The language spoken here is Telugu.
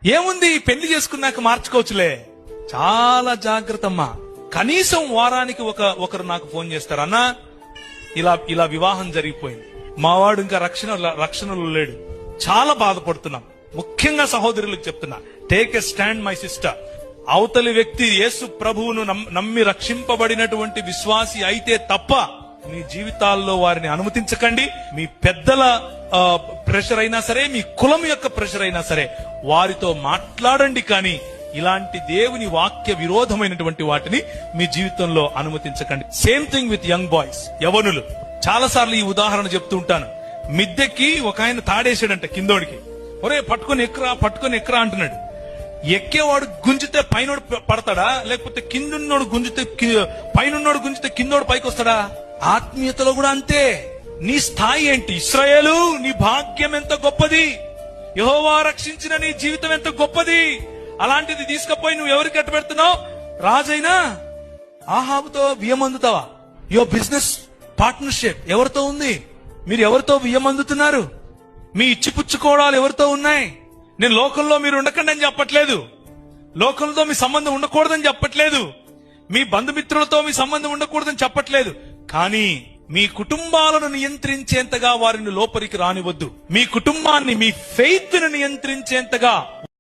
ఏముంది, పెళ్లి చేసుకున్నాక మార్చుకోవచ్చులే. చాలా జాగ్రత్త అమ్మా. కనీసం వారానికి ఒకరు నాకు ఫోన్ చేస్తారు, అన్నా ఇలా వివాహం జరిగిపోయింది, మావాడు ఇంకా రక్షణలో లేడు, చాలా బాధపడుతున్నాం. ముఖ్యంగా సహోదరులకు చెప్తున్నా, take a stand my sister. అవతలి వ్యక్తి యేసు ప్రభువును నమ్మి రక్షింపబడినటువంటి విశ్వాసి అయితే తప్ప మీ జీవితాల్లో వారిని అనుమతించకండి. మీ పెద్దల ప్రెషర్ అయినా సరే, మీ కులం యొక్క ప్రెషర్ అయినా సరే, వారితో మాట్లాడండి. కానీ ఇలాంటి దేవుని వాక్య విరోధమైనటువంటి వాటిని మీ జీవితంలో అనుమతించకండి. Same thing with young boys, యవనులు. చాలా సార్లు ఈ ఉదాహరణ చెప్తూ ఉంటాను. మిద్దెకి ఒక ఆయన తాడేసాడంట కిందోడికి. ఒరే పట్టుకొని ఎక్కరా అంటున్నాడు. ఎక్కేవాడు గుంజితే పైనోడు పడతాడా, లేకపోతే కిందున్నోడు పైనున్నోడు గుంజితే కిందోడు పైకి వస్తాడా? ఆత్మీయతలో కూడా అంతే. నీ స్థాయి ఏంటి? ఇశ్రాయేలు, నీ భాగ్యం ఎంత గొప్పది, యెహోవా రక్షించిన నీ జీవితం ఎంత గొప్పది. అలాంటిది తీసుకుపోయి నువ్వు ఎవరికి అట్టబెడుతున్నావు? రాజైనా ఆహాబుతో బియ్యం అందుతావా? యువర్ బిజినెస్ పార్ట్నర్షిప్ ఎవరితో ఉంది? మీరు ఎవరితో బియ్యం అందుతున్నారు? మీ ఇచ్చిపుచ్చుకోవడాలు ఎవరితో ఉన్నాయి? నేను లోకంలో మీరు ఉండకండి అని చెప్పట్లేదు, లోకంతో మీ సంబంధం ఉండకూడదని చెప్పట్లేదు, మీ బంధుమిత్రులతో మీ సంబంధం ఉండకూడదని చెప్పట్లేదు. కానీ మీ కుటుంబాలను నియంత్రించేంతగా వారిని లోపలికి రానివద్దు. మీ కుటుంబాన్ని, మీ ఫెయిత్ ను నియంత్రించేంతగా